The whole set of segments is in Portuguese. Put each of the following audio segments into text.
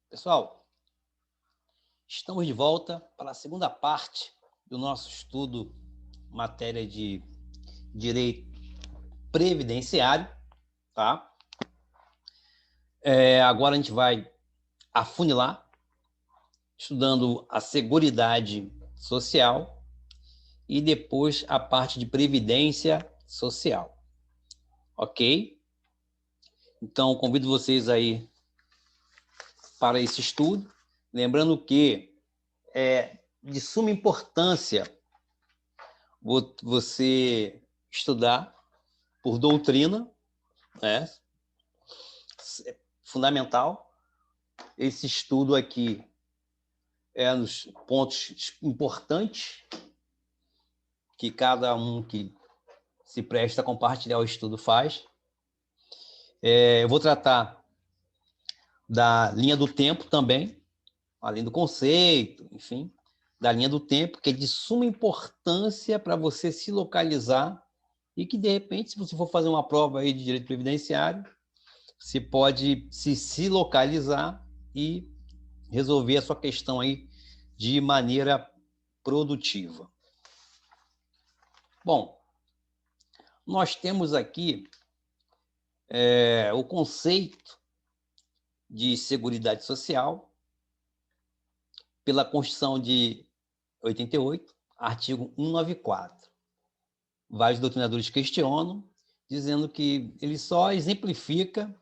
Pessoal, estamos de volta para a segunda parte do nosso estudo matéria de direito previdenciário, tá? Agora a gente vai afunilar, estudando a Seguridade Social e depois a parte de Previdência Social, ok? Então, convido vocês aí para esse estudo, lembrando que é de suma importância você estudar por doutrina, né? Fundamental. Esse estudo aqui é nos pontos importantes que cada um que se presta a compartilhar o estudo faz. Eu vou tratar da linha do tempo também, além do conceito, enfim, da linha do tempo, que é de suma importância para você se localizar e que, de repente, se você for fazer uma prova aí de direito previdenciário, você pode se localizar e resolver a sua questão aí de maneira produtiva. Bom, nós temos aqui o conceito de Seguridade Social pela Constituição de 88, artigo 194. Vários doutrinadores questionam, dizendo que ele só exemplifica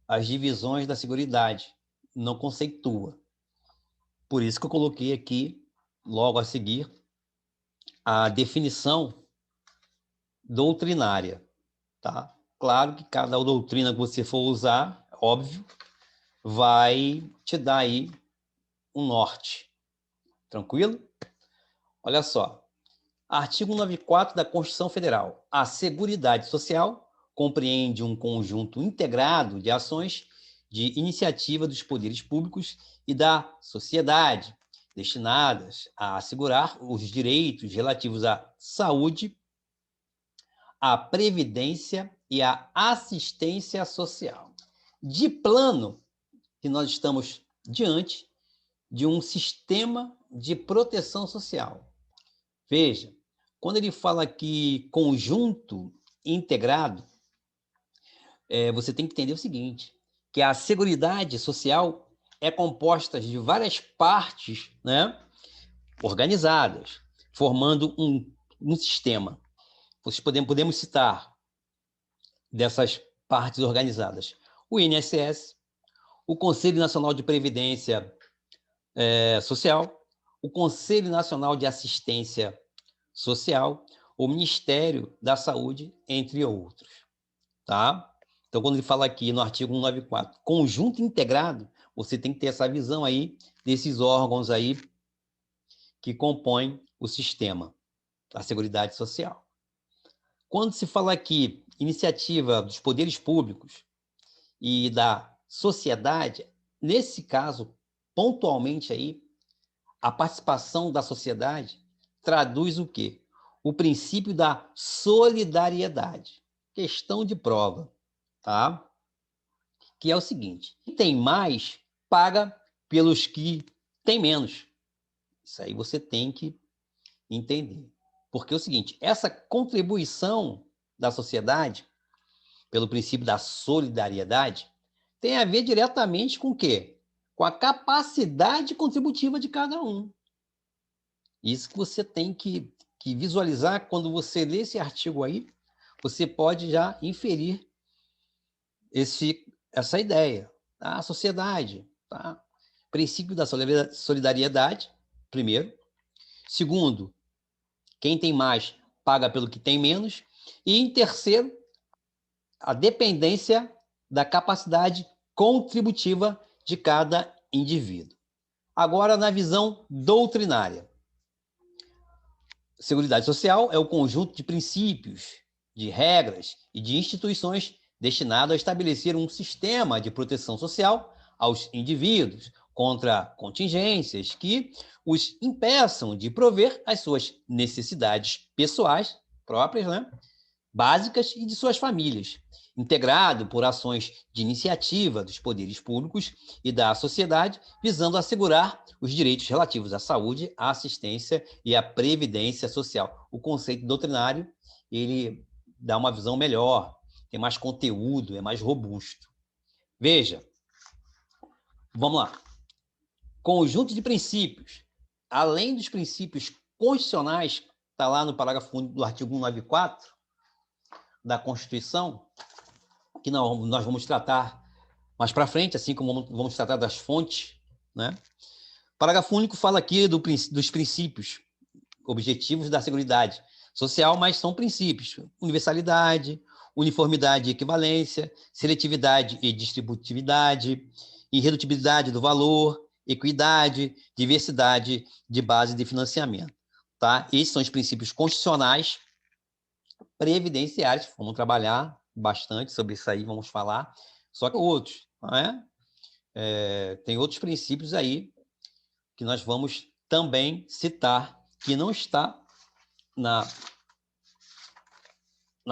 as divisões da Seguridade, não conceitua. Por isso que eu coloquei aqui, logo a seguir, a definição doutrinária, tá? Claro que cada doutrina que você for usar, óbvio, vai te dar aí um norte. Tranquilo? Olha só. Artigo 94 da Constituição Federal. A Seguridade Social compreende um conjunto integrado de ações de iniciativa dos poderes públicos e da sociedade, destinadas a assegurar os direitos relativos à saúde, à previdência e à assistência social. De plano, que nós estamos diante de um sistema de proteção social. Veja, quando ele fala aqui conjunto integrado, você tem que entender o seguinte, que a Seguridade Social é composta de várias partes, né, organizadas, formando um sistema. Podemos citar dessas partes organizadas o INSS, o Conselho Nacional de Previdência Social, o Conselho Nacional de Assistência Social, o Ministério da Saúde, entre outros. Tá? Então, quando ele fala aqui no artigo 194, conjunto integrado, você tem que ter essa visão aí desses órgãos aí que compõem o sistema da Seguridade Social. Quando se fala aqui iniciativa dos poderes públicos e da sociedade, nesse caso, pontualmente aí, a participação da sociedade traduz o quê? O princípio da solidariedade. Questão de prova, tá? Que é o seguinte, quem tem mais paga pelos que têm menos. Isso aí você tem que entender. Porque é o seguinte, essa contribuição da sociedade, pelo princípio da solidariedade, tem a ver diretamente com o quê? Com a capacidade contributiva de cada um. Isso que você tem que visualizar quando você lê esse artigo aí, você pode já inferir essa ideia. Tá? A sociedade, tá? Princípio da solidariedade, primeiro. Segundo, quem tem mais paga pelo que tem menos. E, em terceiro, a dependência da capacidade contributiva de cada indivíduo. Agora, na visão doutrinária. Seguridade Social é o conjunto de princípios, de regras e de instituições destinado a estabelecer um sistema de proteção social aos indivíduos contra contingências que os impeçam de prover as suas necessidades pessoais próprias, né? básicas e de suas famílias, integrado por ações de iniciativa dos poderes públicos e da sociedade, visando assegurar os direitos relativos à saúde, à assistência e à previdência social. O conceito doutrinário, ele dá uma visão melhor, tem mais conteúdo, é mais robusto. Veja, vamos lá. Conjunto de princípios, além dos princípios constitucionais, está lá no parágrafo único do artigo 194 da Constituição, que nós vamos tratar mais para frente, assim como vamos tratar das fontes, né? O parágrafo único fala aqui dos princípios objetivos da Seguridade Social, mas são princípios: universalidade, uniformidade e equivalência, seletividade e distributividade, irredutibilidade do valor, equidade, diversidade de base de financiamento. Tá? Esses são os princípios constitucionais previdenciários. Vamos trabalhar bastante sobre isso aí, vamos falar. Só que outros, não é? Tem outros princípios aí que nós vamos também citar, que não está na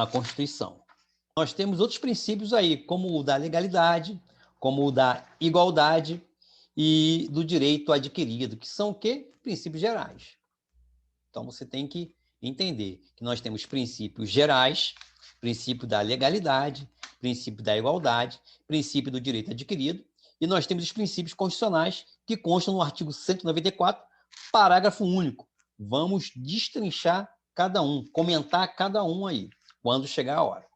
Constituição. Nós temos outros princípios aí, como o da legalidade, como o da igualdade e do direito adquirido, que são o quê? Princípios gerais. Então, você tem que entender que nós temos princípios gerais, princípio da legalidade, princípio da igualdade, princípio do direito adquirido, e nós temos os princípios constitucionais que constam no artigo 194, parágrafo único. Vamos destrinchar cada um, comentar cada um aí, quando chegar a hora.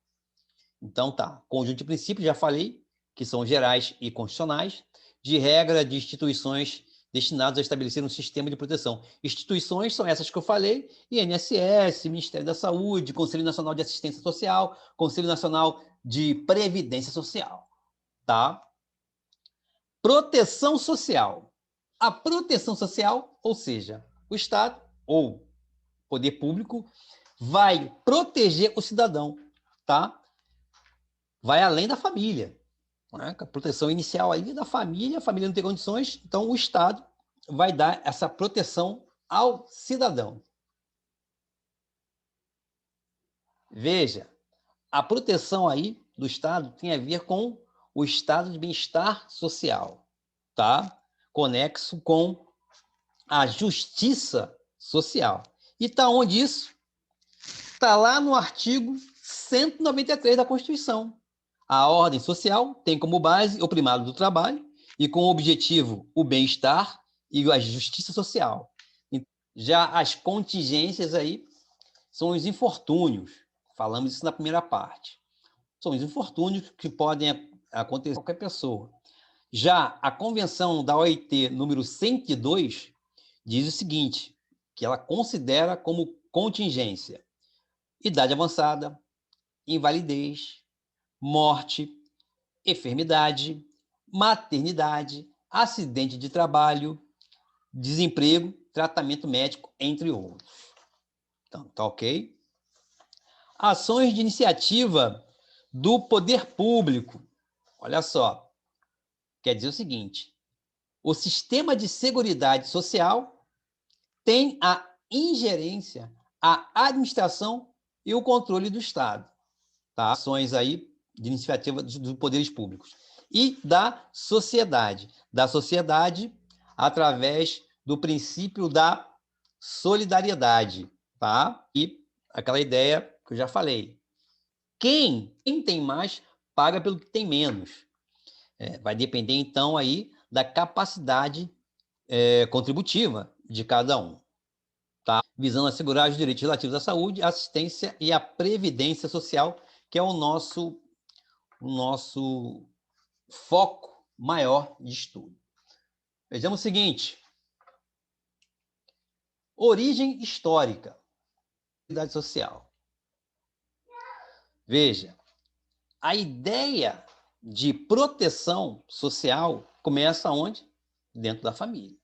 Então, tá. Conjunto de princípios, já falei, que são gerais e constitucionais, de regra de instituições destinadas a estabelecer um sistema de proteção. Instituições são essas que eu falei: INSS, Ministério da Saúde, Conselho Nacional de Assistência Social, Conselho Nacional de Previdência Social. Tá? Proteção social. A proteção social, ou seja, o Estado ou poder público vai proteger o cidadão, tá? Vai além da família. Né? A proteção inicial aí da família, a família não tem condições, então o Estado vai dar essa proteção ao cidadão. Veja, a proteção aí do Estado tem a ver com o estado de bem-estar social, tá? Conexo com a justiça social. E está onde isso? Está lá no artigo 193 da Constituição. A ordem social tem como base o primado do trabalho e com o objetivo o bem-estar e a justiça social. Já as contingências aí são os infortúnios. Falamos isso na primeira parte. São os infortúnios que podem acontecer com qualquer pessoa. Já a Convenção da OIT número 102 diz o seguinte, que ela considera como contingência idade avançada, invalidez, morte, enfermidade, maternidade, acidente de trabalho, desemprego, tratamento médico, entre outros. Então, tá ok? Ações de iniciativa do poder público. Olha só, quer dizer o seguinte: o sistema de seguridade social tem a ingerência, a administração e o controle do Estado. Tá? Ações aí de iniciativa dos poderes públicos. E da sociedade. Da sociedade através do princípio da solidariedade. Tá? E aquela ideia que eu já falei. Quem tem mais, paga pelo que tem menos. Vai depender, então, aí da capacidade contributiva de cada um. Tá? Visando assegurar os direitos relativos à saúde, à assistência e à previdência social, que é o nosso foco maior de estudo. Vejamos o seguinte: origem histórica da seguridade social. Veja, a ideia de proteção social começa onde? Dentro da família.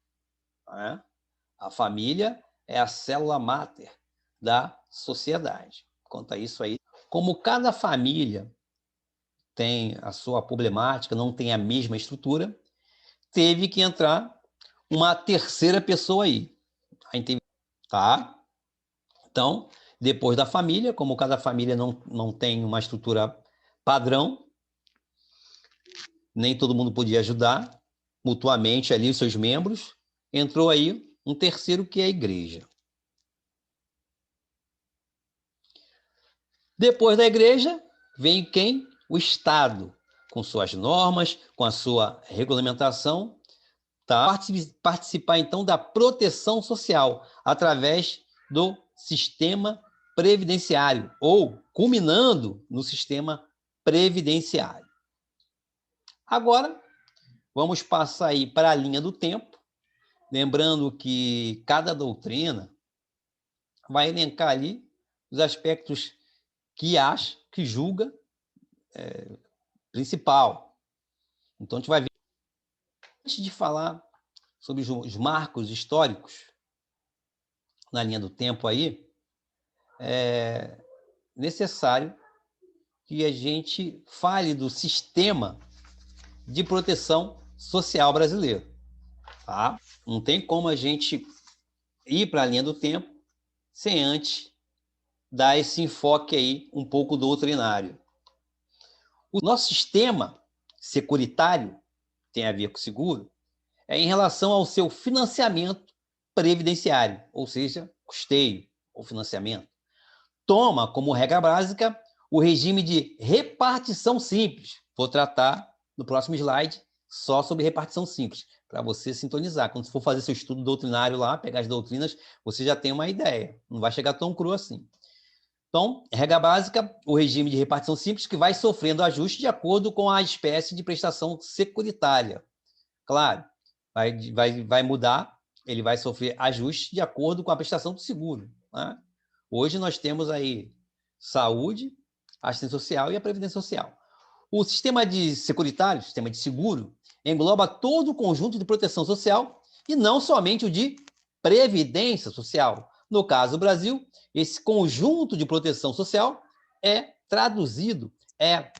Né? A família é a célula máter da sociedade. Quanto a isso aí, como cada família tem a sua problemática, não tem a mesma estrutura, teve que entrar uma terceira pessoa aí. Tá? Então, Depois da família, como cada família não tem uma estrutura padrão, nem todo mundo podia ajudar mutuamente ali os seus membros, entrou aí um terceiro, que é a igreja. Depois da igreja, vem quem? O Estado, com suas normas, com a sua regulamentação, tá? Participar, então, da proteção social, através do sistema previdenciário, ou culminando no sistema previdenciário. Agora, vamos passar aí para a linha do tempo, lembrando que cada doutrina vai elencar ali os aspectos que acha, que julga principal. Então, a gente vai ver, antes de falar sobre os marcos históricos na linha do tempo aí, é necessário que a gente fale do sistema de proteção social brasileiro, tá? Não tem como a gente ir para a linha do tempo sem antes dar esse enfoque aí um pouco doutrinário. O nosso sistema securitário, tem a ver com seguro, é em relação ao seu financiamento previdenciário, ou seja, custeio ou financiamento. Toma como regra básica o regime de repartição simples. Vou tratar no próximo slide só sobre repartição simples, para você sintonizar. Quando você for fazer seu estudo doutrinário lá, pegar as doutrinas, você já tem uma ideia. Não vai chegar tão cru assim. Então, regra básica, o regime de repartição simples, que vai sofrendo ajuste de acordo com a espécie de prestação securitária. Claro, vai mudar, ele vai sofrer ajuste de acordo com a prestação do seguro, né? Hoje nós temos aí saúde, assistência social e a previdência social. O sistema de securitário, sistema de seguro, engloba todo o conjunto de proteção social e não somente o de previdência social. No caso do Brasil, esse conjunto de proteção social é traduzido, é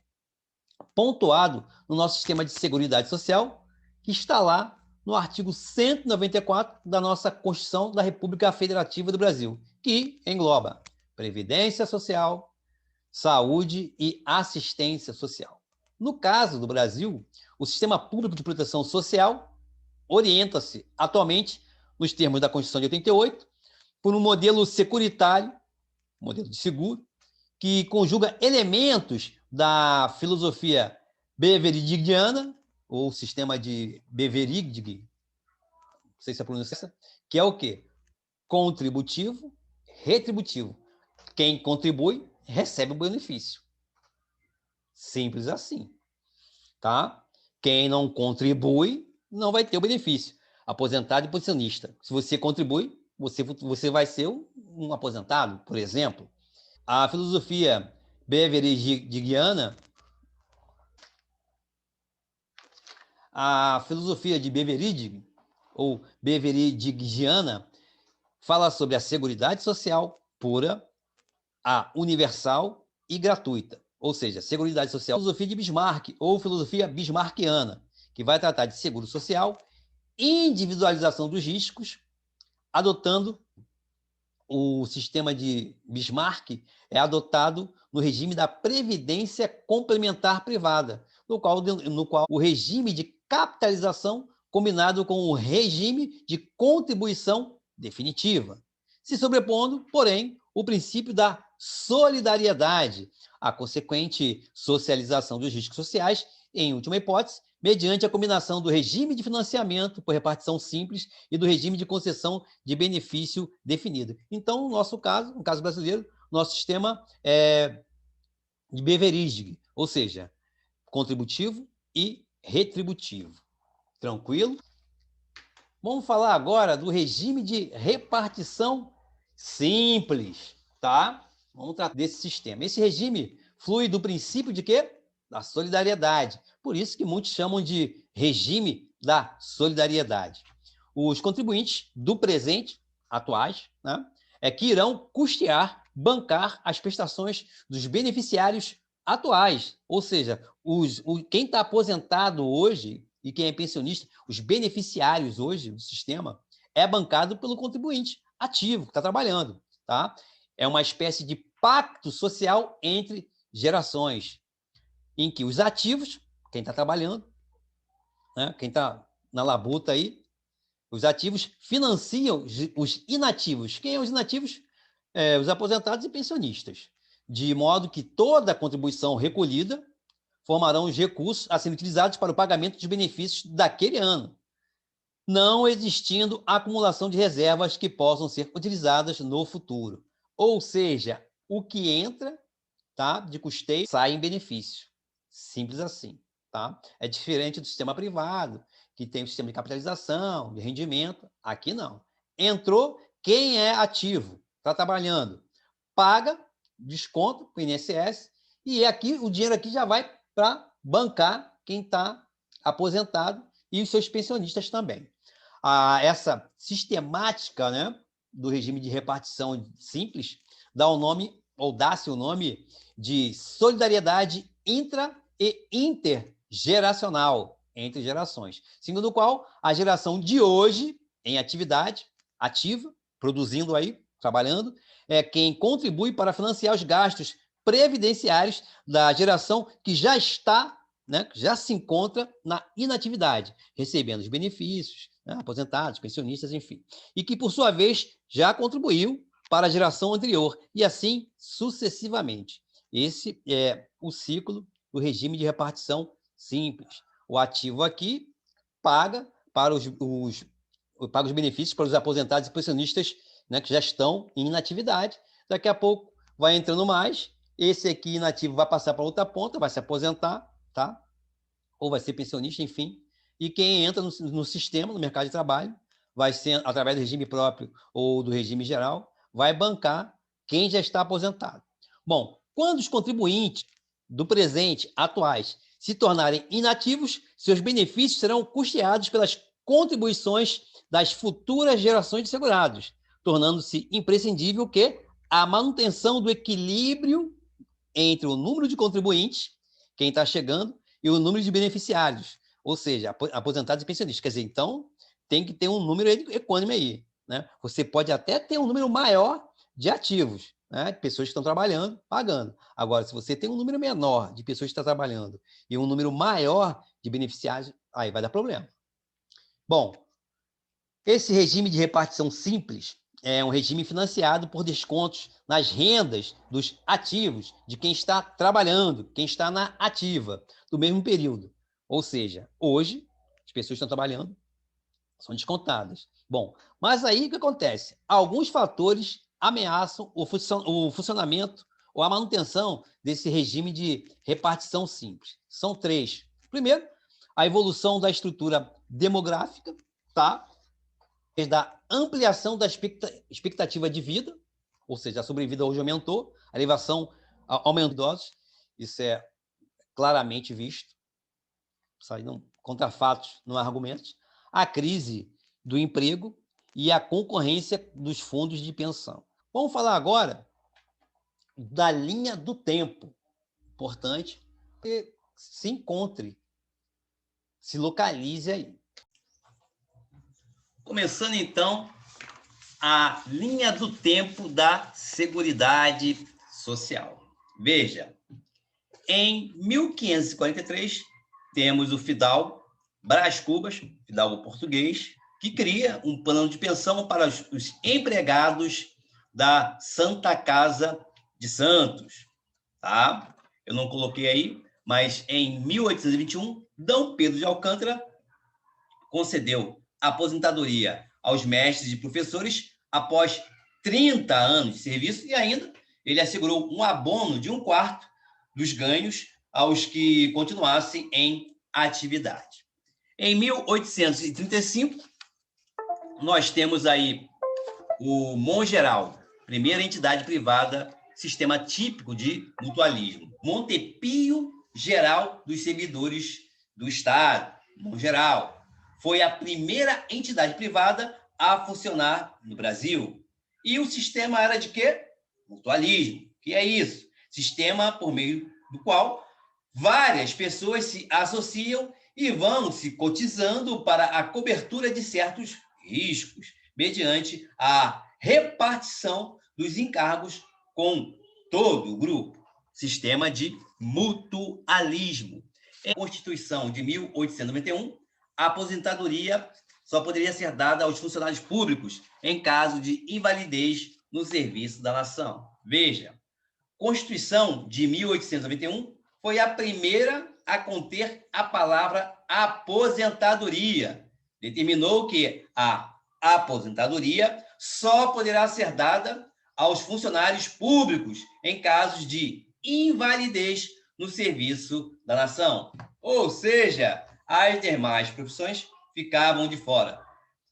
pontuado no nosso sistema de seguridade social, que está lá no artigo 194 da nossa Constituição da República Federativa do Brasil, que engloba previdência social, saúde e assistência social. No caso do Brasil, o sistema público de proteção social orienta-se atualmente, nos termos da Constituição de 88, por um modelo securitário, modelo de seguro, que conjuga elementos da filosofia beveridgiana, ou sistema de Beveridge, não sei se a pronúncia é essa, que é o quê? Contributivo, retributivo. Quem contribui, recebe o benefício. Simples assim, tá? Quem não contribui, não vai ter o benefício. Aposentado e pensionista. Se você contribui, você vai ser um aposentado, por exemplo. A filosofia beveridgiana, a filosofia de Beveridge, ou beveridgiana, fala sobre a seguridade social pura, a universal e gratuita. Ou seja, seguridade social, filosofia de Bismarck, ou filosofia bismarckiana, que vai tratar de seguro social, individualização dos riscos, adotando o sistema de Bismarck, é adotado no regime da previdência complementar privada, no qual o regime de capitalização combinado com o regime de contribuição definitiva, se sobrepondo, porém, o princípio da solidariedade, a consequente socialização dos riscos sociais, em última hipótese, mediante a combinação do regime de financiamento por repartição simples e do regime de concessão de benefício definido. Então, no nosso caso, no caso brasileiro, nosso sistema é de Beveridge, ou seja, contributivo e retributivo. Tranquilo? Vamos falar agora do regime de repartição simples, tá? Vamos tratar desse sistema. Esse regime flui do princípio de quê? Da solidariedade. Por isso que muitos chamam de regime da solidariedade. Os contribuintes do presente, atuais, né, que irão custear, bancar as prestações dos beneficiários atuais. Ou seja, quem está aposentado hoje e quem é pensionista, os beneficiários hoje do sistema, é bancado pelo contribuinte ativo, que está trabalhando, tá? é uma espécie de pacto social entre gerações, em que os ativos, quem está trabalhando, né, quem está na labuta aí, os ativos financiam os inativos. Quem são os inativos? Os aposentados e pensionistas. De modo que toda a contribuição recolhida formarão os recursos a serem utilizados para o pagamento dos benefícios daquele ano, não existindo acumulação de reservas que possam ser utilizadas no futuro. Ou seja, o que entra, tá, de custeio sai em benefício. Simples assim. Tá? É diferente do sistema privado, que tem o sistema de capitalização, de rendimento. Aqui não. Entrou, quem é ativo, está trabalhando, paga desconto para o INSS, e aqui o dinheiro aqui já vai para bancar quem está aposentado e os seus pensionistas também. Essa sistemática, né, do regime de repartição simples dá o nome, ou dá-se o nome de solidariedade intra- e intergeracional, entre gerações, segundo o qual a geração de hoje, em atividade ativa, produzindo aí, trabalhando, é quem contribui para financiar os gastos previdenciários da geração que já está, né, que já se encontra na inatividade, recebendo os benefícios, né, aposentados, pensionistas, enfim, e que, por sua vez, já contribuiu para a geração anterior, e assim sucessivamente. Esse é o ciclo do regime de repartição simples. O ativo aqui paga para paga os benefícios para os aposentados e pensionistas, né, que já estão em inatividade. Daqui a pouco vai entrando mais. Esse aqui inativo vai passar para outra ponta, vai se aposentar, tá? Ou vai ser pensionista, enfim. E quem entra no sistema, no mercado de trabalho, vai ser através do regime próprio ou do regime geral, vai bancar quem já está aposentado. Bom, quando os contribuintes do presente, atuais, se tornarem inativos, seus benefícios serão custeados pelas contribuições das futuras gerações de segurados, tornando-se imprescindível que a manutenção do equilíbrio entre o número de contribuintes, quem está chegando, e o número de beneficiários, ou seja, aposentados e pensionistas. Quer dizer, então, tem que ter um número equânime aí, né? Você pode até ter um número maior de ativos, né, de pessoas que estão trabalhando, pagando. Agora, se você tem um número menor de pessoas que estão trabalhando e um número maior de beneficiários, aí vai dar problema. Bom, esse regime de repartição simples é um regime financiado por descontos nas rendas dos ativos de quem está trabalhando, quem está na ativa, do mesmo período. Ou seja, hoje, as pessoas que estão trabalhando são descontadas. Bom, mas aí o que acontece? Alguns fatores ameaçam o funcionamento ou a manutenção desse regime de repartição simples. São 3. Primeiro, a evolução da estrutura demográfica, tá? Da ampliação da expectativa de vida, ou seja, a sobrevida hoje aumentou, a elevação aumentou idosos, isso é claramente visto, saindo contra fatos, não há argumentos, a crise do emprego e a concorrência dos fundos de pensão. Vamos falar agora da linha do tempo, importante que se encontre, se localize aí. Começando, então, a linha do tempo da Seguridade Social. Veja, em 1543, temos o fidalgo Brás Cubas, fidalgo português, que cria um plano de pensão para os empregados da Santa Casa de Santos. Tá? Eu não coloquei aí, mas em 1821, D. Pedro de Alcântara concedeu aposentadoria aos mestres e professores após 30 anos de serviço e ainda ele assegurou um abono de 1/4 dos ganhos aos que continuassem em atividade. Em 1835, nós temos aí o Mongeral, primeira entidade privada, sistema típico de mutualismo. Montepio Geral dos Servidores do Estado, Mongeral. Foi a primeira entidade privada a funcionar no Brasil. E o sistema era de quê? Mutualismo. Que é isso? Sistema por meio do qual várias pessoas se associam e vão se cotizando para a cobertura de certos riscos, mediante a repartição dos encargos com todo o grupo. Sistema de mutualismo. Em Constituição de 1891, a aposentadoria só poderia ser dada aos funcionários públicos em caso de invalidez no serviço da nação. Veja, Constituição de 1891 foi a primeira a conter a palavra aposentadoria. Determinou que a aposentadoria só poderá ser dada aos funcionários públicos em casos de invalidez no serviço da nação. Ou seja, as demais profissões ficavam de fora.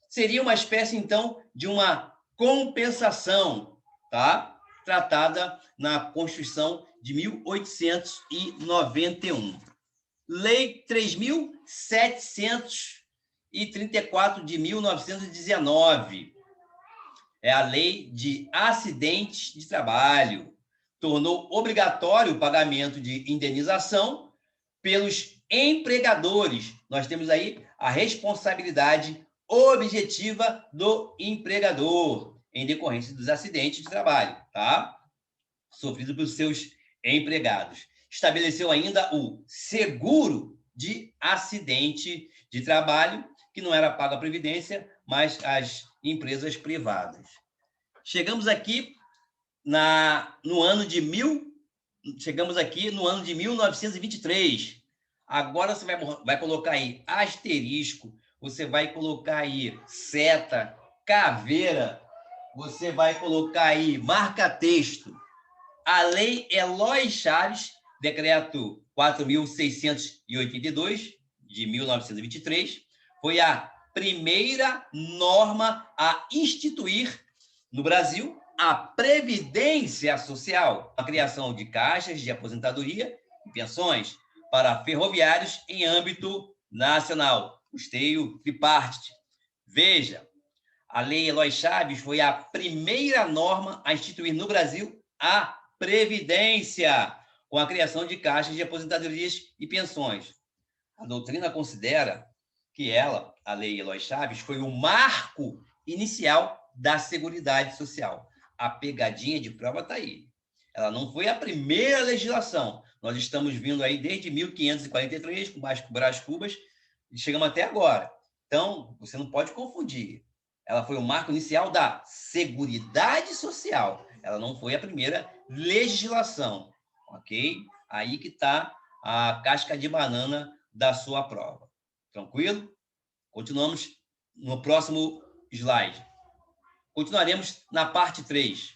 Seria uma espécie, então, de uma compensação, tá? Tratada na Constituição de 1891. Lei 3.734 de 1919. É a Lei de Acidentes de Trabalho. Tornou obrigatório o pagamento de indenização pelos empregadores. Nós temos aí a responsabilidade objetiva do empregador em decorrência dos acidentes de trabalho, tá? Sofrido pelos seus empregados. Estabeleceu ainda o seguro de acidente de trabalho, que não era pago a Previdência, mas as empresas privadas. Chegamos aqui no ano de 1923. Agora você vai colocar aí asterisco, você vai colocar aí seta, caveira, você vai colocar aí marca-texto. A Lei Eloy Chaves, decreto 4.682, de 1923, foi a primeira norma a instituir no Brasil a Previdência Social, a criação de caixas de aposentadoria e pensões para ferroviários em âmbito nacional, custeio tripartite. Veja, a Lei Eloy Chaves foi a primeira norma a instituir no Brasil a Previdência, com a criação de caixas de aposentadorias e pensões. A doutrina considera que ela, a Lei Eloy Chaves, foi o marco inicial da Seguridade Social. A pegadinha de prova está aí. Ela não foi a primeira legislação. Nós estamos vindo aí desde 1543, com Brás Cubas, e chegamos até agora. Então, você não pode confundir. Ela foi o marco inicial da Seguridade Social. Ela não foi a primeira legislação, ok? Aí que está a casca de banana da sua prova. Tranquilo? Continuamos no próximo slide. Continuaremos na parte 3.